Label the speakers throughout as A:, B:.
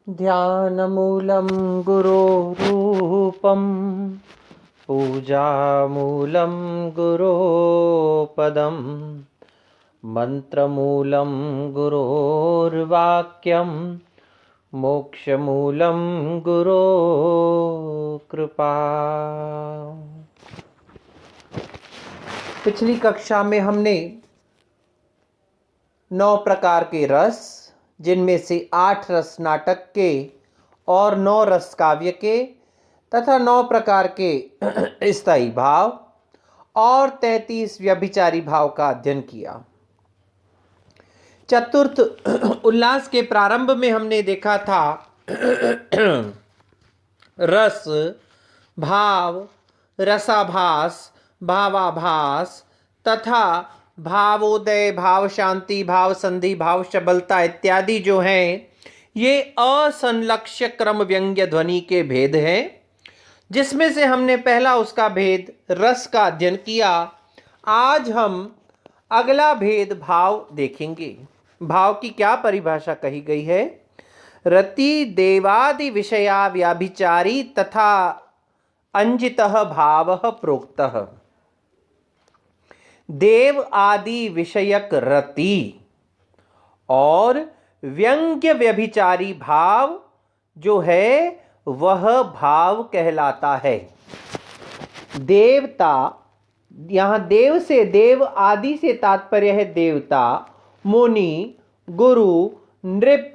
A: ध्यानमूलं गुरोरूपं पूजामूलं गुरोपदं मन्त्रमूलं गुरोर्वाक्यं मोक्षमूलं गुरो कृपा। पिछली कक्षा में हमने 9 प्रकार के रस, जिनमें से 8 रस नाटक के और 9 रस काव्य के तथा 9 प्रकार के स्थायी भाव और 33 व्यभिचारी भाव का अध्ययन किया। चतुर्थ उल्लास के प्रारंभ में हमने देखा था रस, भाव, रसाभास, भावाभास तथा भावोदय, भाव शांति, भाव संधि, भाव शबलता इत्यादि जो हैं, ये असंलक्ष्य क्रम व्यंग्य ध्वनि के भेद हैं, जिसमें से हमने पहला उसका भेद रस का अध्ययन किया। आज हम अगला भेद भाव देखेंगे। भाव की क्या परिभाषा कही गई है? रति देवादि विषया व्याभिचारी तथा अंजितः भावः प्रोक्तः। देव आदि विषयक रति और व्यंग्य व्यभिचारी भाव जो है वह भाव कहलाता है। देवता, यहाँ देव से, देव आदि से तात्पर्य है देवता, मुनि, गुरु, नृप,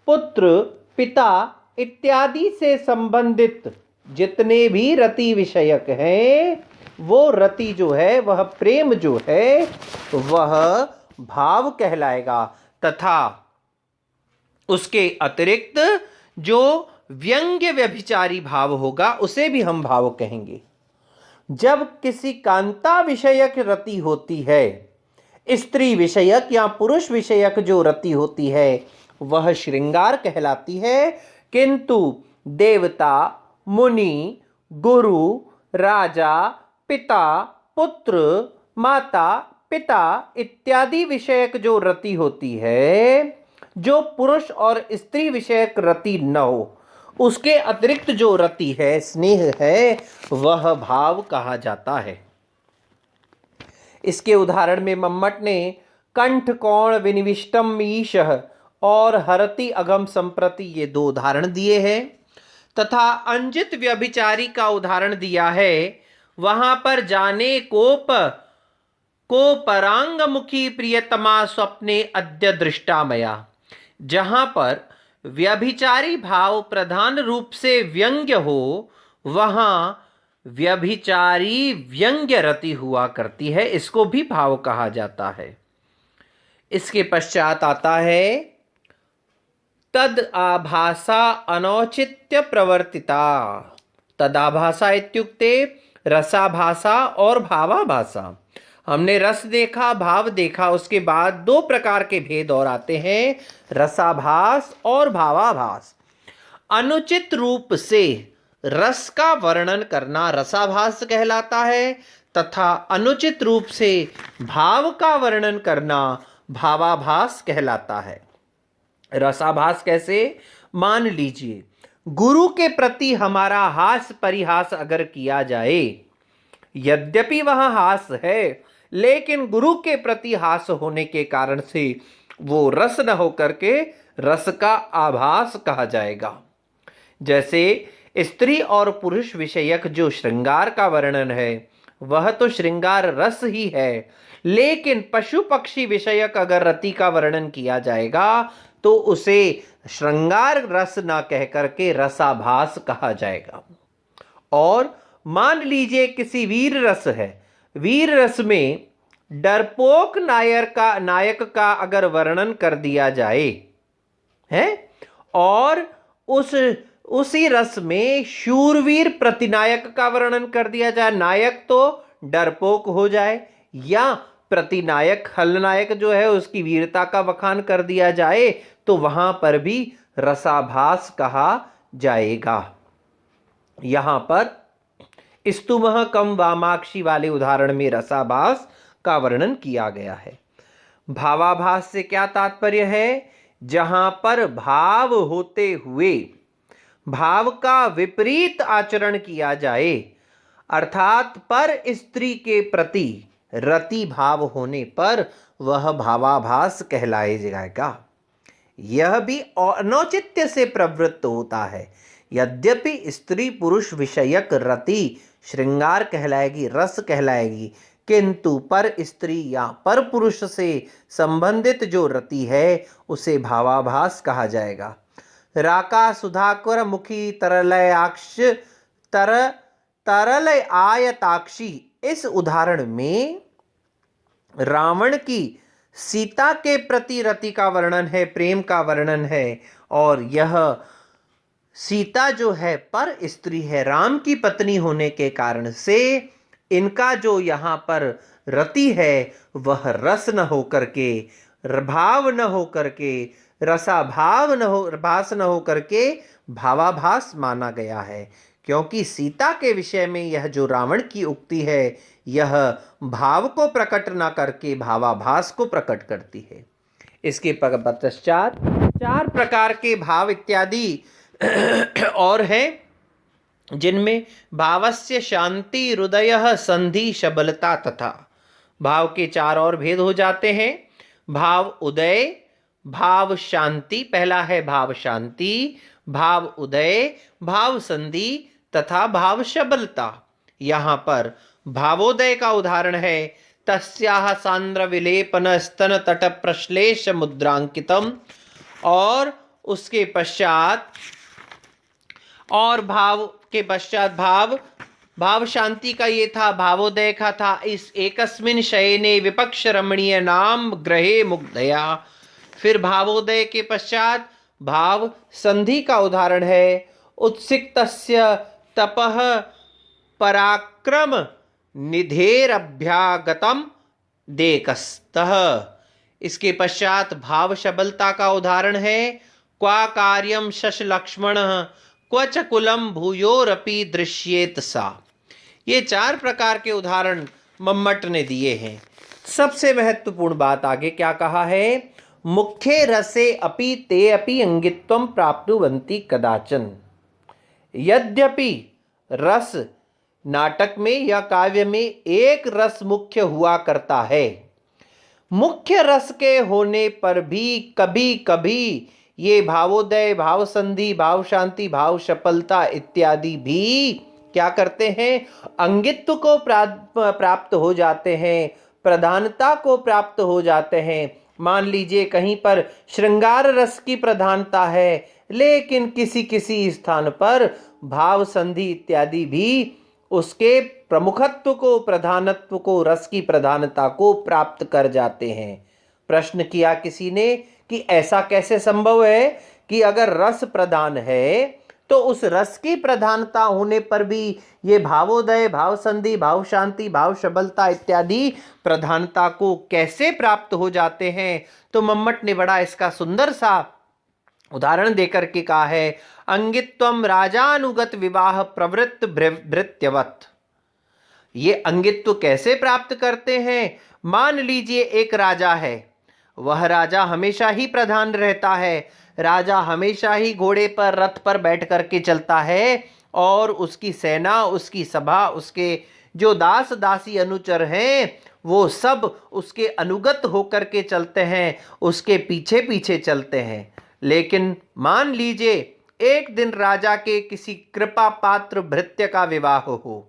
A: पुत्र, पिता इत्यादि से संबंधित जितने भी रति विषयक हैं, वो रति जो है, वह प्रेम जो है, वह भाव कहलाएगा। तथा उसके अतिरिक्त जो व्यंग्य व्यभिचारी भाव होगा उसे भी हम भाव कहेंगे। जब किसी कांता विषयक रति होती है, स्त्री विषयक या पुरुष विषयक जो रति होती है वह श्रृंगार कहलाती है, किंतु देवता, मुनि, गुरु, राजा, पिता, पुत्र, माता, पिता इत्यादि विषयक जो रति होती है, जो पुरुष और स्त्री विषयक रति न हो, उसके अतिरिक्त जो रति है, स्नेह है, वह भाव कहा जाता है। इसके उदाहरण में मम्मट ने कंठ कोण विनिविष्टम ईशः और हरति अगम संप्रति ये 2 उदाहरण दिए हैं, तथा अंजित व्यभिचारी का उदाहरण दिया है। वहां पर जाने को परांगमुखी प्रियतमा स्वप्ने अद्य दृष्टा मया, जहां पर व्यभिचारी भाव प्रधान रूप से व्यंग्य हो, वहां व्यभिचारी व्यंग्य रति हुआ करती है, इसको भी भाव कहा जाता है। इसके पश्चात आता है तद आभासा अनौचित्य प्रवर्तिता। तद आभासा इत्युक्ते रसाभासा और भावाभासा। हमने रस देखा, भाव देखा, उसके बाद 2 प्रकार के भेद और आते हैं, रसाभास और भावाभास। अनुचित रूप से रस का वर्णन करना रसाभास कहलाता है, तथा अनुचित रूप से भाव का वर्णन करना भावाभास कहलाता है। रसाभास कैसे? मान लीजिए गुरु के प्रति हमारा हास परिहास अगर किया जाए, यद्यपि वह हास है, लेकिन गुरु के प्रति हास होने के कारण से वो रस न होकर के रस का आभास कहा जाएगा। जैसे स्त्री और पुरुष विषयक जो श्रृंगार का वर्णन है वह तो श्रृंगार रस ही है, लेकिन पशु पक्षी विषयक अगर रति का वर्णन किया जाएगा तो उसे श्रृंगार रस ना कह करके रसाभास कहा जाएगा। और मान लीजिए किसी वीर रस है, वीर रस में डरपोक नायक का अगर वर्णन कर दिया जाए है, और उसी रस में शूरवीर प्रतिनायक का वर्णन कर दिया जाए, नायक तो डरपोक हो जाए, या प्रतिनायक खलनायक जो है उसकी वीरता का बखान कर दिया जाए, तो वहां पर भी रसाभास कहा जाएगा। यहां पर स्तुमः कम वामाक्षी वाले उदाहरण में रसाभास का वर्णन किया गया है। भावाभास से क्या तात्पर्य है? जहां पर भाव होते हुए भाव का विपरीत आचरण किया जाए, अर्थात पर स्त्री के प्रति रति भाव होने पर वह भावाभास कहलाए जाएगा। यह भी अनौचित्य से प्रवृत्त होता है। यद्यपि स्त्री पुरुष विषयक रति श्रृंगार कहलाएगी, रस कहलाएगी, किंतु पर स्त्री या पर पुरुष से संबंधित जो रति है उसे भावाभास कहा जाएगा। राका सुधाकर मुखी तरल आयताक्षी, इस उदाहरण में रावण की सीता के प्रति रति का वर्णन है, प्रेम का वर्णन है, और यह सीता जो है पर स्त्री है, राम की पत्नी होने के कारण से इनका जो यहाँ पर रति है वह रस न हो करके, भाव न हो करके, रसाभाव न हो, भास न हो करके भावाभास माना गया है। क्योंकि सीता के विषय में यह जो रावण की उक्ति है यह भाव को प्रकट न करके भावाभास को प्रकट करती है। इसके पश्चात 4 प्रकार के भाव इत्यादि और है, जिनमें भावस्य शांति, हृदय, संधि, शबलता तथा भाव के 4 और भेद हो जाते हैं। भाव उदय, भाव शांति, पहला है भाव शांति, भाव उदय, भाव संधि तथा भाव शबलता। यहाँ पर भावोदय का उदाहरण है तस्याह सांद्र विलेपन स्तन तट प्रश्लेष मुद्रांकितम, और उसके पश्चात और भाव के पश्चात भाव शांति का ये था, भावोदय का था इस एकस्मिन शयने विपक्ष रमणीय नाम ग्रहे मुग्धया। फिर भावोदय के पश्चात भाव संधि का उदाहरण है उत्सिक्तस्य तपः पराक्रम निधेरभ्यागतम देकस्तः। इसके पश्चात भाव शबलता का उदाहरण है क्वा कार्यम शश लक्ष्मण क्वच कुलम भूयोरपि दृश्येत सा। ये 4 प्रकार के उदाहरण मम्मट ने दिए हैं। सबसे महत्वपूर्ण बात आगे क्या कहा है, मुख्य रसे अपि ते अपि अंगित्वम प्राप्नुवन्ति कदाचन। यद्यपि रस नाटक में या काव्य में एक रस मुख्य हुआ करता है, मुख्य रस के होने पर भी कभी कभी ये भावोदय, भाव संधि, भाव शांति, भाव शपलता इत्यादि भी क्या करते हैं, अंगित्व को प्राप्त हो जाते हैं, प्रधानता को प्राप्त हो जाते हैं। मान लीजिए कहीं पर श्रृंगार रस की प्रधानता है, लेकिन किसी किसी स्थान पर भाव संधि इत्यादि भी उसके प्रमुखत्व को, प्रधानत्व को, रस की प्रधानता को प्राप्त कर जाते हैं। प्रश्न किया किसी ने कि ऐसा कैसे संभव है कि अगर रस प्रधान है तो उस रस की प्रधानता होने पर भी ये भावोदय, भाव संधि, भाव शांति, भाव शबलता इत्यादि प्रधानता को कैसे प्राप्त हो जाते हैं। तो मम्मट ने बड़ा इसका सुंदर सा उदाहरण देकर के कहा है अंगित्वम राजानुगत विवाह प्रवृत्त भृत्यवत। ये अंगित्व कैसे प्राप्त करते हैं, मान लीजिए एक राजा है, वह राजा हमेशा ही प्रधान रहता है, राजा हमेशा ही घोड़े पर, रथ पर बैठ करके चलता है और उसकी सेना, उसकी सभा, उसके जो दास दासी अनुचर हैं वो सब उसके अनुगत होकर के चलते हैं, उसके पीछे पीछे चलते हैं। लेकिन मान लीजिए एक दिन राजा के किसी कृपा पात्र भृत्य का विवाह हो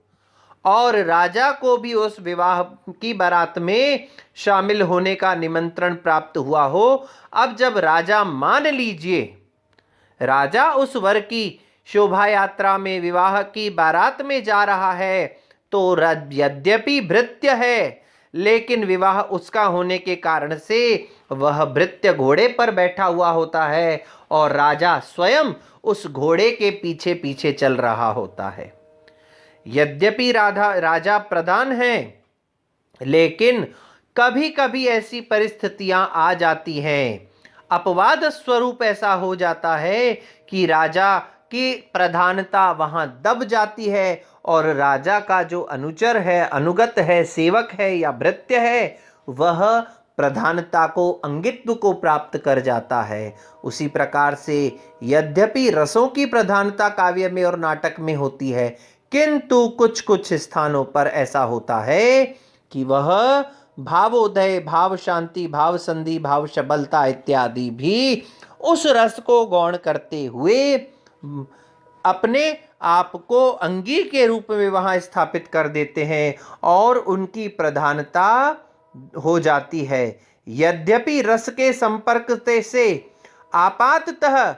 A: और राजा को भी उस विवाह की बारात में शामिल होने का निमंत्रण प्राप्त हुआ हो। अब जब राजा, मान लीजिए राजा उस वर की शोभा यात्रा में, विवाह की बारात में जा रहा है, तो यद्यपि भृत्य है लेकिन विवाह उसका होने के कारण से वह भृत्य घोड़े पर बैठा हुआ होता है और राजा स्वयं उस घोड़े के पीछे पीछे चल रहा होता है। यद्यपि राजा प्रधान है, लेकिन कभी कभी ऐसी परिस्थितियां आ जाती हैं, अपवाद स्वरूप ऐसा हो जाता है कि राजा की प्रधानता वहां दब जाती है और राजा का जो अनुचर है, अनुगत है, सेवक है या भृत्य है, वह प्रधानता को, अंगित्व को प्राप्त कर जाता है। उसी प्रकार से यद्यपि रसों की प्रधानता काव्य में और नाटक में होती है, किंतु कुछ कुछ स्थानों पर ऐसा होता है कि वह भावोदय, भाव शांति, भाव संधि, भाव शबलता इत्यादि भी उस रस को गौण करते हुए अपने आप को अंगी के रूप में वहां स्थापित कर देते हैं और उनकी प्रधानता हो जाती है। यद्यपि रस के संपर्क से आपाततः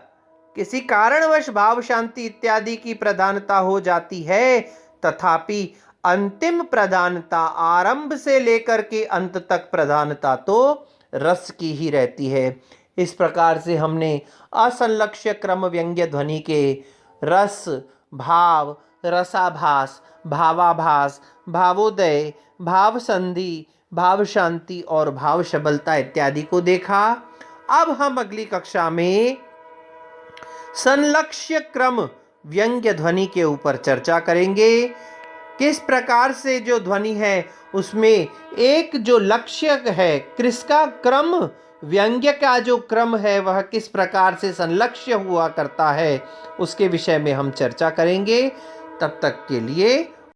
A: किसी कारणवश भाव शांति इत्यादि की प्रधानता हो जाती है, तथापि अंतिम प्रधानता, आरंभ से लेकर के अंत तक प्रधानता तो रस की ही रहती है। इस प्रकार से हमने असंलक्ष्य क्रम व्यंग्य ध्वनि के रस, भाव, रसाभास, भावाभास, भावोदय, भाव संधि, भाव शांति और भाव शबलता इत्यादि को देखा। अब हम अगली कक्षा में संलक्ष्य क्रम व्यंग्य ध्वनि के ऊपर चर्चा करेंगे। किस प्रकार से जो ध्वनि है उसमें एक जो लक्ष्य है, किसका क्रम, व्यंग्य का जो क्रम है वह किस प्रकार से संलक्ष्य हुआ करता है, उसके विषय में हम चर्चा करेंगे। तब तक के लिए